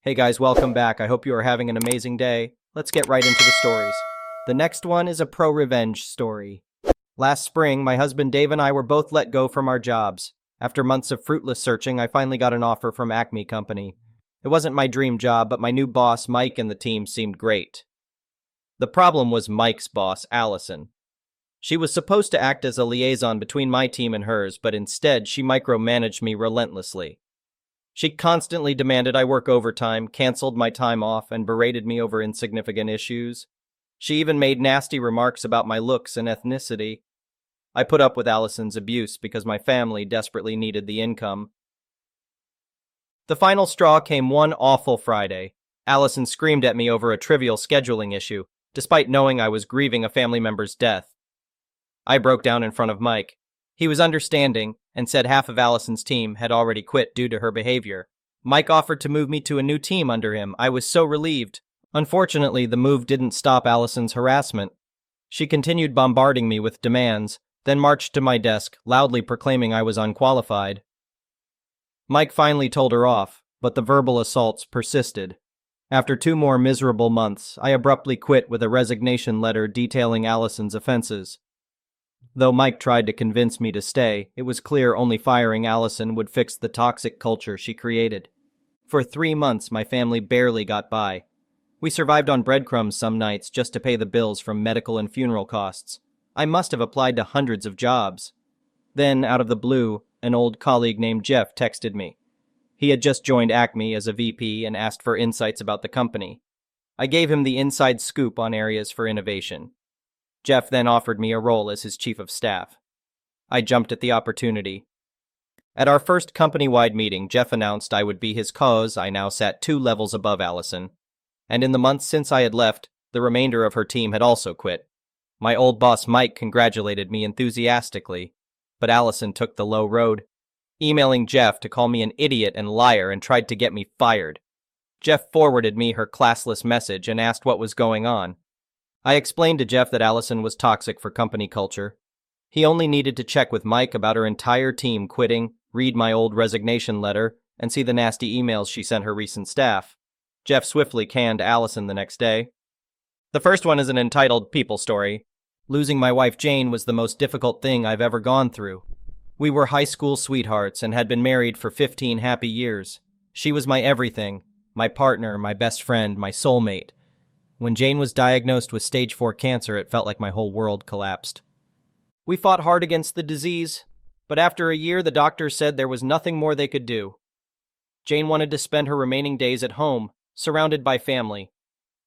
Hey guys, welcome back. I hope you are having an amazing day. Let's get right into the stories. The next one is a pro-revenge story. Last spring, my husband Dave and I were both let go from our jobs. After months of fruitless searching, I finally got an offer from Acme Company. It wasn't my dream job, but my new boss, Mike, and the team seemed great. The problem was Mike's boss, Allison. She was supposed to act as a liaison between my team and hers, but instead she micromanaged me relentlessly. She constantly demanded I work overtime, canceled my time off, and berated me over insignificant issues. She even made nasty remarks about my looks and ethnicity. I put up with Allison's abuse because my family desperately needed the income. The final straw came one awful Friday. Allison screamed at me over a trivial scheduling issue, despite knowing I was grieving a family member's death. I broke down in front of Mike. He was understanding and said half of Allison's team had already quit due to her behavior. Mike offered to move me to a new team under him. I was so relieved. Unfortunately, the move didn't stop Allison's harassment. She continued bombarding me with demands, then marched to my desk, loudly proclaiming I was unqualified. Mike finally told her off, but the verbal assaults persisted. After 2 more miserable months, I abruptly quit with a resignation letter detailing Allison's offenses. Though Mike tried to convince me to stay, it was clear only firing Allison would fix the toxic culture she created. For 3 months, my family barely got by. We survived on breadcrumbs some nights just to pay the bills from medical and funeral costs. I must have applied to hundreds of jobs. Then, out of the blue, an old colleague named Jeff texted me. He had just joined Acme as a VP and asked for insights about the company. I gave him the inside scoop on areas for innovation. Jeff then offered me a role as his chief of staff. I jumped at the opportunity. At our first company-wide meeting, Jeff announced I would be his cause. I now sat 2 levels above Allison. And in the months since I had left, the remainder of her team had also quit. My old boss Mike congratulated me enthusiastically, but Allison took the low road, emailing Jeff to call me an idiot and liar and tried to get me fired. Jeff forwarded me her classless message and asked what was going on. I explained to Jeff that Allison was toxic for company culture. He only needed to check with Mike about her entire team quitting, read my old resignation letter, and see the nasty emails she sent her recent staff. Jeff swiftly canned Allison the next day. The first one is an entitled people story. Losing my wife Jane was the most difficult thing I've ever gone through. We were high school sweethearts and had been married for 15 happy years. She was my everything, my partner, my best friend, my soulmate. When Jane was diagnosed with stage 4 cancer, it felt like my whole world collapsed. We fought hard against the disease, but after a year, the doctors said there was nothing more they could do. Jane wanted to spend her remaining days at home, surrounded by family.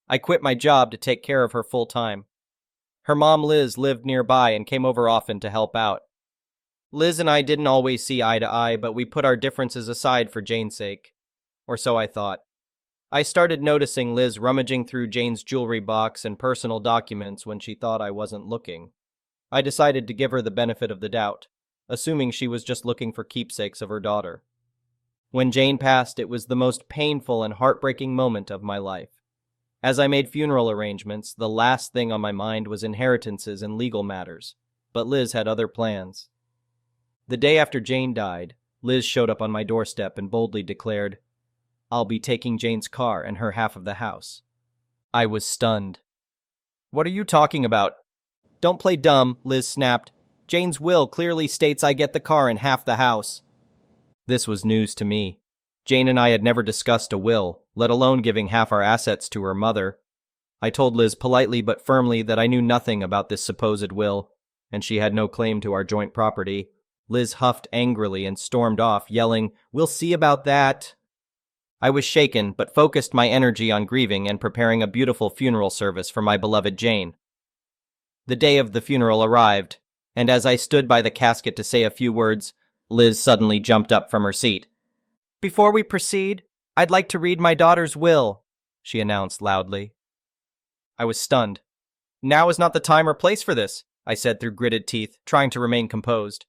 I quit my job to take care of her full time. Her mom, Liz, lived nearby and came over often to help out. Liz and I didn't always see eye to eye, but we put our differences aside for Jane's sake. Or so I thought. I started noticing Liz rummaging through Jane's jewelry box and personal documents when she thought I wasn't looking. I decided to give her the benefit of the doubt, assuming she was just looking for keepsakes of her daughter. When Jane passed, it was the most painful and heartbreaking moment of my life. As I made funeral arrangements, the last thing on my mind was inheritances and legal matters, but Liz had other plans. The day after Jane died, Liz showed up on my doorstep and boldly declared, "I'll be taking Jane's car and her half of the house." I was stunned. "What are you talking about?" "Don't play dumb," Liz snapped. "Jane's will clearly states I get the car and half the house." This was news to me. Jane and I had never discussed a will, let alone giving half our assets to her mother. I told Liz politely but firmly that I knew nothing about this supposed will, and she had no claim to our joint property. Liz huffed angrily and stormed off, yelling, "We'll see about that." I was shaken, but focused my energy on grieving and preparing a beautiful funeral service for my beloved Jane. The day of the funeral arrived, and as I stood by the casket to say a few words, Liz suddenly jumped up from her seat. "Before we proceed, I'd like to read my daughter's will," she announced loudly. I was stunned. "Now is not the time or place for this," I said through gritted teeth, trying to remain composed.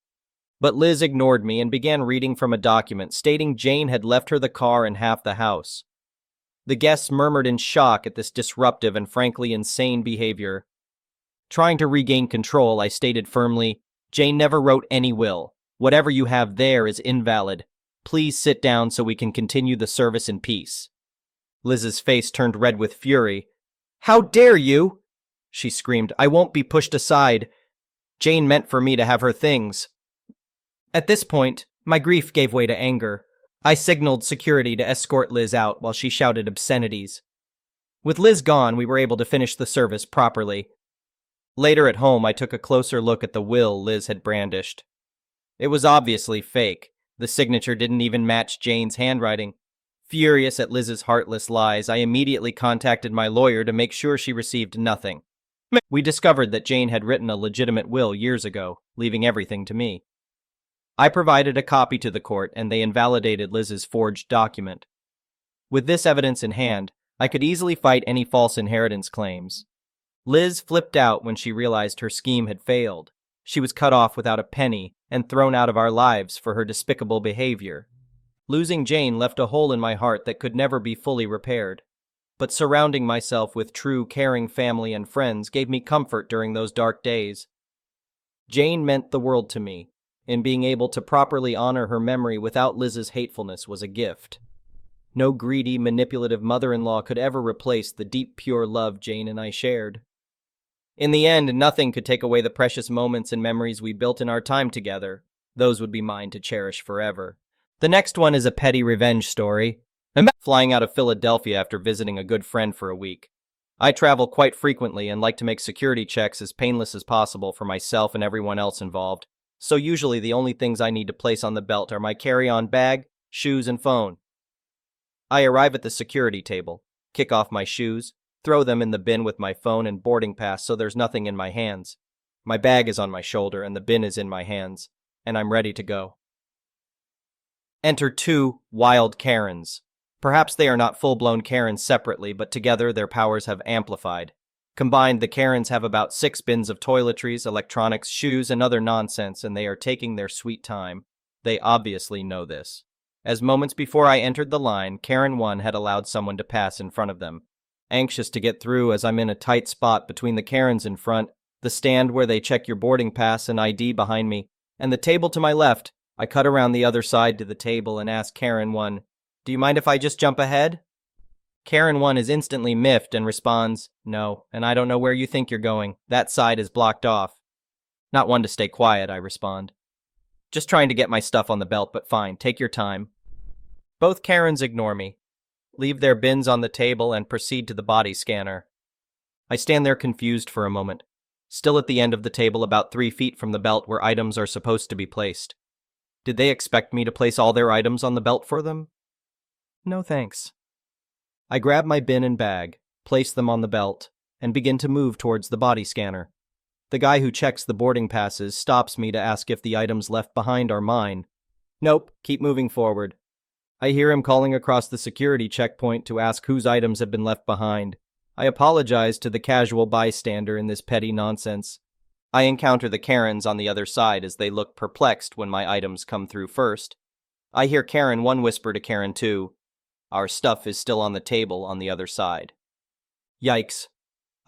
But Liz ignored me and began reading from a document stating Jane had left her the car and half the house. The guests murmured in shock at this disruptive and frankly insane behavior. Trying to regain control, I stated firmly, "Jane never wrote any will. Whatever you have there is invalid. Please sit down so we can continue the service in peace." Liz's face turned red with fury. "How dare you?" she screamed. "I won't be pushed aside. Jane meant for me to have her things." At this point, my grief gave way to anger. I signaled security to escort Liz out while she shouted obscenities. With Liz gone, we were able to finish the service properly. Later at home, I took a closer look at the will Liz had brandished. It was obviously fake. The signature didn't even match Jane's handwriting. Furious at Liz's heartless lies, I immediately contacted my lawyer to make sure she received nothing. We discovered that Jane had written a legitimate will years ago, leaving everything to me. I provided a copy to the court, and they invalidated Liz's forged document. With this evidence in hand, I could easily fight any false inheritance claims. Liz flipped out when she realized her scheme had failed. She was cut off without a penny and thrown out of our lives for her despicable behavior. Losing Jane left a hole in my heart that could never be fully repaired. But surrounding myself with true, caring family and friends gave me comfort during those dark days. Jane meant the world to me, and being able to properly honor her memory without Liz's hatefulness was a gift. No greedy, manipulative mother-in-law could ever replace the deep, pure love Jane and I shared. In the end, nothing could take away the precious moments and memories we built in our time together. Those would be mine to cherish forever. The next one is a petty revenge story. I'm flying out of Philadelphia after visiting a good friend for a week. I travel quite frequently and like to make security checks as painless as possible for myself and everyone else involved, so usually the only things I need to place on the belt are my carry-on bag, shoes, and phone. I arrive at the security table, kick off my shoes, throw them in the bin with my phone and boarding pass so there's nothing in my hands. My bag is on my shoulder and the bin is in my hands, and I'm ready to go. Enter two wild Karens. Perhaps they are not full-blown Karens separately, but together their powers have amplified. Combined, the Karens have about 6 bins of toiletries, electronics, shoes, and other nonsense, and they are taking their sweet time. They obviously know this. As moments before I entered the line, Karen 1 had allowed someone to pass in front of them. Anxious to get through as I'm in a tight spot between the Karens in front, the stand where they check your boarding pass and ID behind me, and the table to my left, I cut around the other side to the table and ask Karen 1, "Do you mind if I just jump ahead?" Karen 1 is instantly miffed and responds, "No, and I don't know where you think you're going. That side is blocked off." Not one to stay quiet, I respond. "Just trying to get my stuff on the belt, but fine, take your time." Both Karens ignore me, leave their bins on the table, and proceed to the body scanner. I stand there confused for a moment, still at the end of the table about 3 feet from the belt where items are supposed to be placed. Did they expect me to place all their items on the belt for them? No thanks. I grab my bin and bag, place them on the belt, and begin to move towards the body scanner. The guy who checks the boarding passes stops me to ask if the items left behind are mine. Nope, keep moving forward. I hear him calling across the security checkpoint to ask whose items have been left behind. I apologize to the casual bystander in this petty nonsense. I encounter the Karens on the other side as they look perplexed when my items come through first. I hear Karen 1 whisper to Karen 2, "Our stuff is still on the table on the other side." Yikes.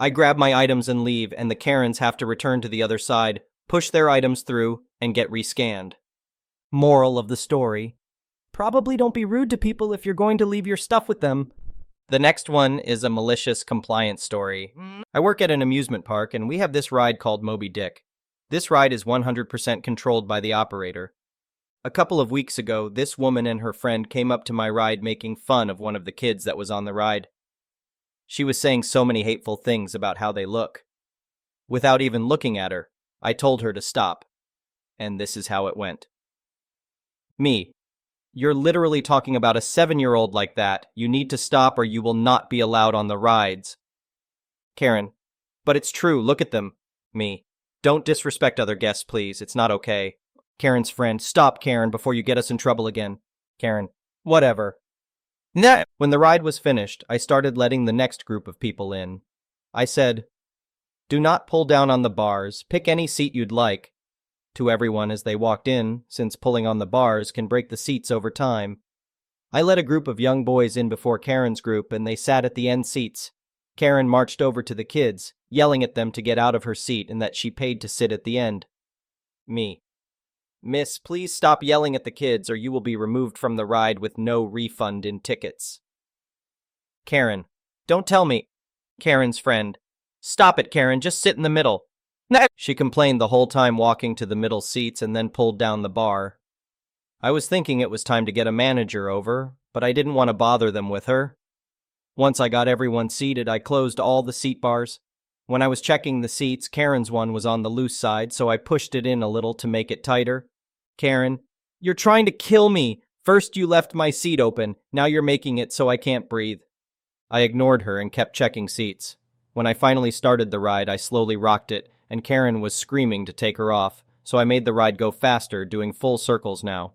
I grab my items and leave, and the Karens have to return to the other side, push their items through, and get rescanned. Moral of the story: probably don't be rude to people if you're going to leave your stuff with them. The next one is a malicious compliance story. I work at an amusement park, and we have this ride called Moby Dick. This ride is 100% controlled by the operator. A couple of weeks ago, this woman and her friend came up to my ride making fun of one of the kids that was on the ride. She was saying so many hateful things about how they look. Without even looking at her, I told her to stop. And this is how it went. Me: "You're literally talking about a 7-year-old like that. You need to stop or you will not be allowed on the rides." Karen: "But it's true, look at them." Me: "Don't disrespect other guests, please. It's not okay." Karen's friend: "Stop, Karen, before you get us in trouble again." Karen: "Whatever." When the ride was finished, I started letting the next group of people in. I said, "Do not pull down on the bars. Pick any seat you'd like," to everyone as they walked in, since pulling on the bars can break the seats over time. I let a group of young boys in before Karen's group, and they sat at the end seats. Karen marched over to the kids, yelling at them to get out of her seat and that she paid to sit at the end. Me: "Miss, please stop yelling at the kids or you will be removed from the ride with no refund in tickets." Karen. Don't tell me. Karen's friend. Stop it, Karen. Just sit in the middle. She complained the whole time walking to the middle seats and then pulled down the bar. I was thinking it was time to get a manager over, but I didn't want to bother them with her. Once I got everyone seated, I closed all the seat bars. When I was checking the seats, Karen's one was on the loose side, so I pushed it in a little to make it tighter. Karen, you're trying to kill me. First you left my seat open, now you're making it so I can't breathe. I ignored her and kept checking seats. When I finally started the ride, I slowly rocked it, and Karen was screaming to take her off, so I made the ride go faster, doing full circles now.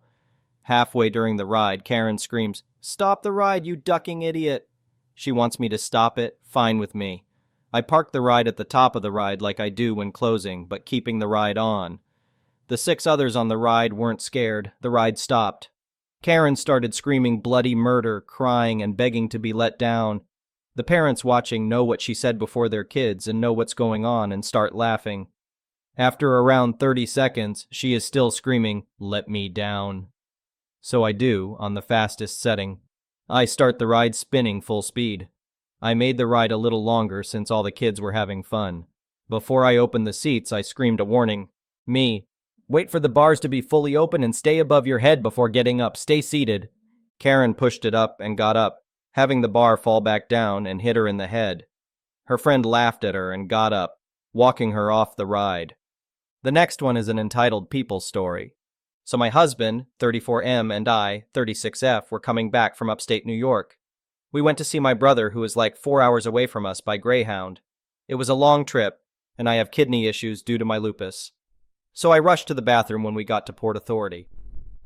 Halfway during the ride, Karen screams, "Stop the ride, you ducking idiot!" She wants me to stop it, fine with me. I parked the ride at the top of the ride like I do when closing, but keeping the ride on. The 6 others on the ride weren't scared. The ride stopped. Karen started screaming bloody murder, crying and begging to be let down. The parents watching know what she said before their kids and know what's going on and start laughing. After around 30 seconds, she is still screaming, "Let me down." So I do, on the fastest setting. I start the ride spinning full speed. I made the ride a little longer since all the kids were having fun. Before I opened the seats, I screamed a warning. Me. Wait for the bars to be fully open and stay above your head before getting up. Stay seated. Karen pushed it up and got up, having the bar fall back down and hit her in the head. Her friend laughed at her and got up, walking her off the ride. The next one is an entitled People story. So my husband, 34M, and I, 36F, were coming back from upstate New York. We went to see my brother, who is like 4 hours away from us by Greyhound. It was a long trip, and I have kidney issues due to my lupus. So I rushed to the bathroom when we got to Port Authority.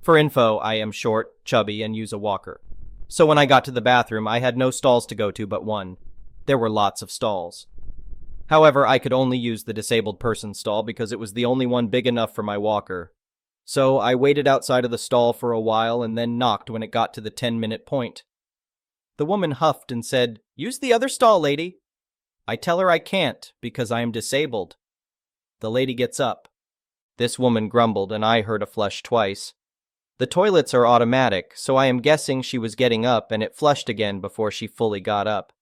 For info, I am short, chubby, and use a walker. So when I got to the bathroom, I had no stalls to go to but one. There were lots of stalls. However, I could only use the disabled person stall because it was the only one big enough for my walker. So I waited outside of the stall for a while and then knocked when it got to the 10-minute point. The woman huffed and said, "Use the other stall, lady." I tell her I can't because I am disabled. The lady gets up. This woman grumbled and I heard a flush twice. The toilets are automatic, so I am guessing she was getting up and it flushed again before she fully got up.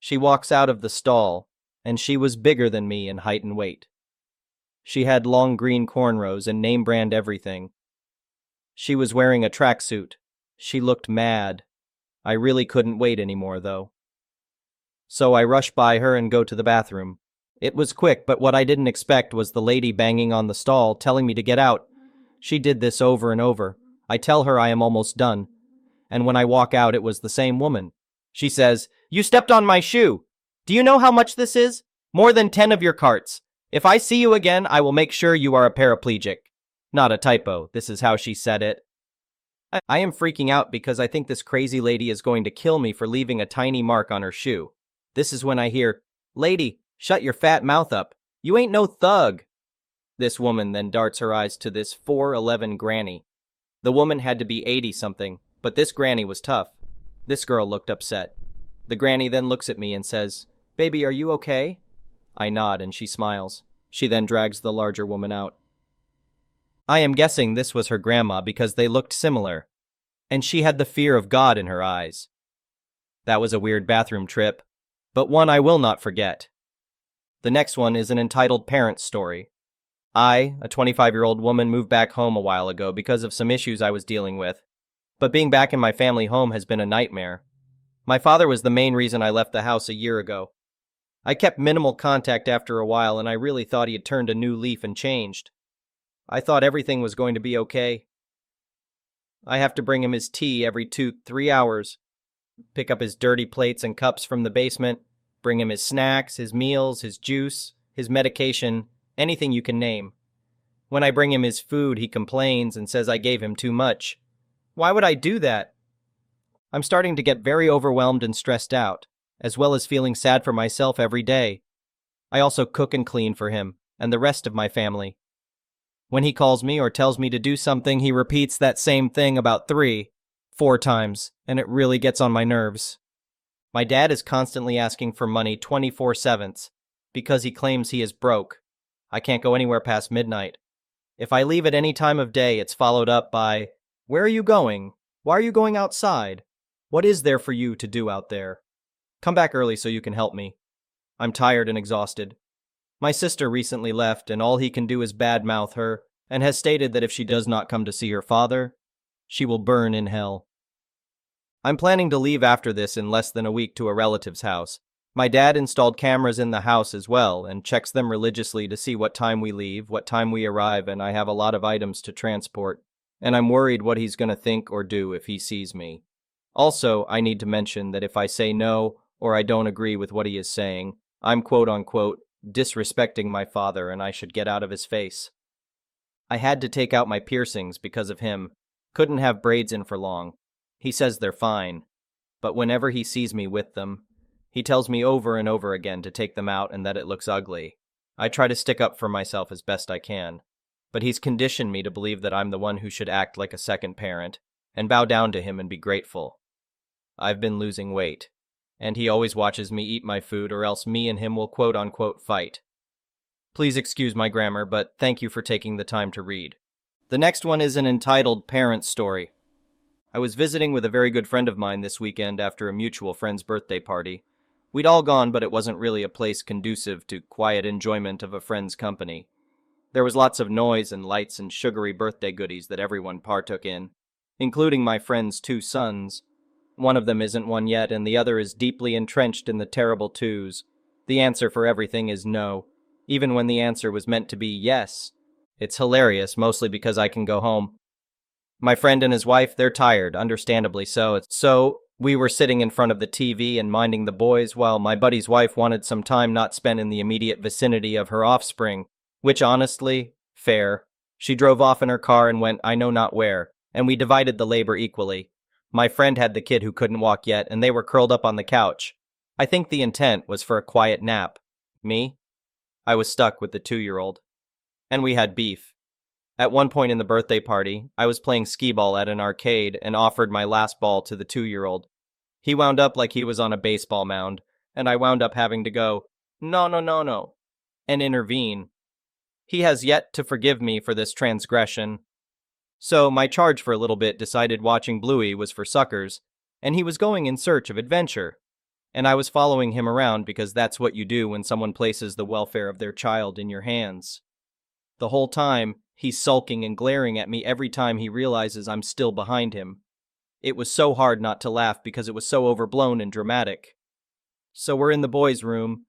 She walks out of the stall, and she was bigger than me in height and weight. She had long green cornrows and name brand everything. She was wearing a tracksuit. She looked mad. I really couldn't wait anymore, though. So I rush by her and go to the bathroom. It was quick, but what I didn't expect was the lady banging on the stall, telling me to get out. She did this over and over. I tell her I am almost done. And when I walk out, it was the same woman. She says, "You stepped on my shoe. Do you know how much this is? More than 10 of your carts. If I see you again, I will make sure you are a paraplegic." Not a typo. This is how she said it. I am freaking out because I think this crazy lady is going to kill me for leaving a tiny mark on her shoe. This is when I hear, "Lady, shut your fat mouth up. You ain't no thug." This woman then darts her eyes to this 4'11" granny. The woman had to be 80-something, but this granny was tough. This girl looked upset. The granny then looks at me and says, "Baby, are you okay?" I nod and she smiles. She then drags the larger woman out. I am guessing this was her grandma because they looked similar, and she had the fear of God in her eyes. That was a weird bathroom trip, but one I will not forget. The next one is an entitled Parent story. I, a 25-year-old woman, moved back home a while ago because of some issues I was dealing with, but being back in my family home has been a nightmare. My father was the main reason I left the house a year ago. I kept minimal contact after a while, and I really thought he had turned a new leaf and changed. I thought everything was going to be okay. I have to bring him his tea every 2-3 hours, pick up his dirty plates and cups from the basement, bring him his snacks, his meals, his juice, his medication, anything you can name. When I bring him his food, he complains and says I gave him too much. Why would I do that? I'm starting to get very overwhelmed and stressed out, as well as feeling sad for myself every day. I also cook and clean for him and the rest of my family. When he calls me or tells me to do something, he repeats that same thing about 3-4 times, and it really gets on my nerves. My dad is constantly asking for money 24/7 because he claims he is broke. I can't go anywhere past midnight. If I leave at any time of day, it's followed up by, "Where are you going? Why are you going outside? What is there for you to do out there?" Come back early so you can help me. I'm tired and exhausted. My sister recently left, and all he can do is badmouth her, and has stated that if she does not come to see her father, she will burn in hell. I'm planning to leave after this in less than a week to a relative's house. My dad installed cameras in the house as well and checks them religiously to see what time we leave, what time we arrive, and I have a lot of items to transport, and I'm worried what he's going to think or do if he sees me. Also, I need to mention that if I say no or I don't agree with what he is saying, I'm quote-unquote disrespecting my father and I should get out of his face. I had to take out my piercings because of him. Couldn't have braids in for long. He says they're fine, but whenever he sees me with them, he tells me over and over again to take them out and that it looks ugly. I try to stick up for myself as best I can, but he's conditioned me to believe that I'm the one who should act like a second parent and bow down to him and be grateful. I've been losing weight, and he always watches me eat my food or else me and him will quote-unquote fight. Please excuse my grammar, but thank you for taking the time to read. The next one is an entitled parent story. I was visiting with a very good friend of mine this weekend after a mutual friend's birthday party. We'd all gone, but it wasn't really a place conducive to quiet enjoyment of a friend's company. There was lots of noise and lights and sugary birthday goodies that everyone partook in, including my friend's two sons. One of them isn't one yet, and the other is deeply entrenched in the terrible twos. The answer for everything is no, even when the answer was meant to be yes. It's hilarious, mostly because I can go home. My friend and his wife, they're tired, understandably so. So we were sitting in front of the TV and minding the boys while my buddy's wife wanted some time not spent in the immediate vicinity of her offspring, which honestly, fair. She drove off in her car and went I know not where, and we divided the labor equally. My friend had the kid who couldn't walk yet, and they were curled up on the couch. I think the intent was for a quiet nap. Me? I was stuck with the 2-year-old. And we had beef. At one point in the birthday party, I was playing skee-ball at an arcade and offered my last ball to the 2-year-old. He wound up like he was on a baseball mound, and I wound up having to go, no, no, no, no, and intervene. He has yet to forgive me for this transgression. So my charge for a little bit decided watching Bluey was for suckers, and he was going in search of adventure. And I was following him around because that's what you do when someone places the welfare of their child in your hands. The whole time, he's sulking and glaring at me every time he realizes I'm still behind him. It was so hard not to laugh because it was so overblown and dramatic. So we're in the boys' room,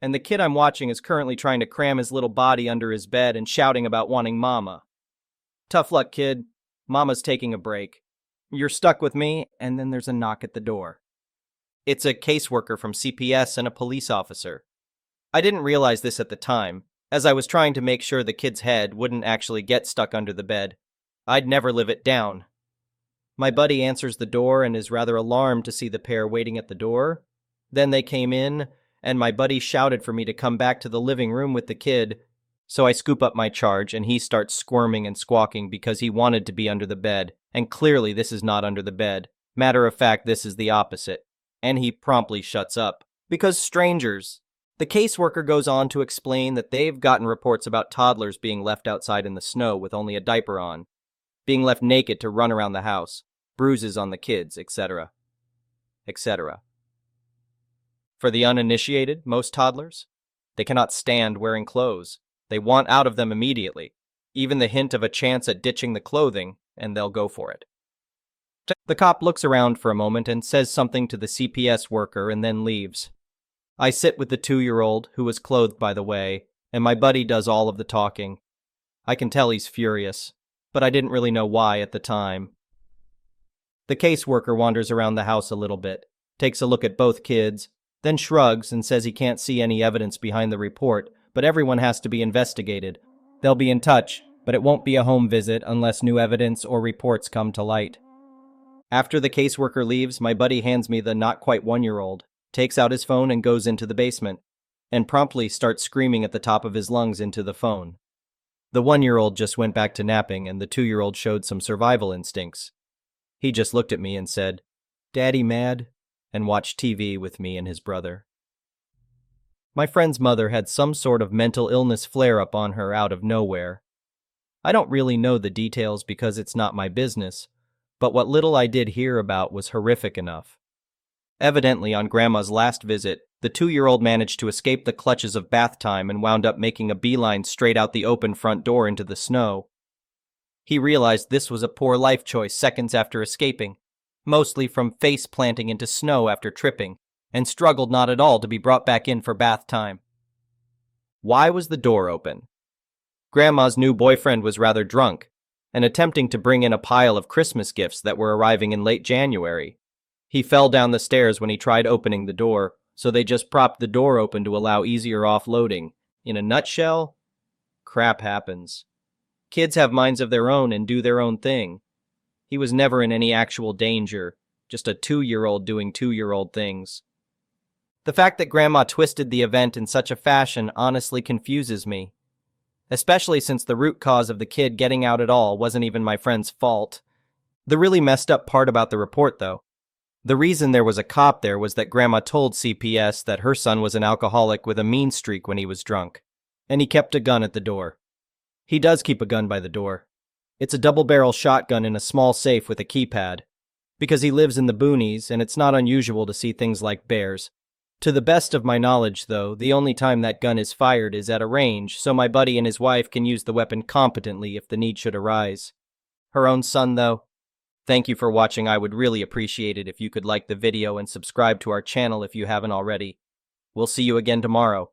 and the kid I'm watching is currently trying to cram his little body under his bed and shouting about wanting mama. Tough luck, kid. Mama's taking a break. You're stuck with me, and then there's a knock at the door. It's a caseworker from CPS and a police officer. I didn't realize this at the time, as I was trying to make sure the kid's head wouldn't actually get stuck under the bed. I'd never live it down. My buddy answers the door and is rather alarmed to see the pair waiting at the door. Then they came in, and my buddy shouted for me to come back to the living room with the kid, so I scoop up my charge and he starts squirming and squawking because he wanted to be under the bed, and clearly this is not under the bed. Matter of fact, this is the opposite. And he promptly shuts up. Because strangers. The caseworker goes on to explain that they've gotten reports about toddlers being left outside in the snow with only a diaper on, being left naked to run around the house, bruises on the kids, etc., etc. For the uninitiated, most toddlers, they cannot stand wearing clothes. They want out of them immediately. Even the hint of a chance at ditching the clothing, and they'll go for it. The cop looks around for a moment and says something to the CPS worker and then leaves. I sit with the 2-year-old, who was clothed by the way, and my buddy does all of the talking. I can tell he's furious, but I didn't really know why at the time. The caseworker wanders around the house a little bit, takes a look at both kids, then shrugs and says he can't see any evidence behind the report, but everyone has to be investigated. They'll be in touch, but it won't be a home visit unless new evidence or reports come to light. After the caseworker leaves, my buddy hands me the not quite 1-year-old, takes out his phone and goes into the basement, and promptly starts screaming at the top of his lungs into the phone. The 1-year-old just went back to napping, and the 2-year-old showed some survival instincts. He just looked at me and said, "Daddy mad?" and watched TV with me and his brother. My friend's mother had some sort of mental illness flare-up on her out of nowhere. I don't really know the details because it's not my business, but what little I did hear about was horrific enough. Evidently, on Grandma's last visit, the 2-year-old managed to escape the clutches of bath time and wound up making a beeline straight out the open front door into the snow. He realized this was a poor life choice seconds after escaping, mostly from face planting into snow after tripping, and struggled not at all to be brought back in for bath time. Why was the door open? Grandma's new boyfriend was rather drunk, and attempting to bring in a pile of Christmas gifts that were arriving in late January. He fell down the stairs when he tried opening the door, so they just propped the door open to allow easier offloading. In a nutshell, crap happens. Kids have minds of their own and do their own thing. He was never in any actual danger, just a 2-year-old doing 2-year-old things. The fact that Grandma twisted the event in such a fashion honestly confuses me, especially since the root cause of the kid getting out at all wasn't even my friend's fault. The really messed up part about the report, though, the reason there was a cop there was that Grandma told CPS that her son was an alcoholic with a mean streak when he was drunk, and he kept a gun at the door. He does keep a gun by the door. It's a double-barrel shotgun in a small safe with a keypad, because he lives in the boonies and it's not unusual to see things like bears. To the best of my knowledge, though, the only time that gun is fired is at a range, so my buddy and his wife can use the weapon competently if the need should arise. Her own son, though? Thank you for watching. I would really appreciate it if you could like the video and subscribe to our channel if you haven't already. We'll see you again tomorrow.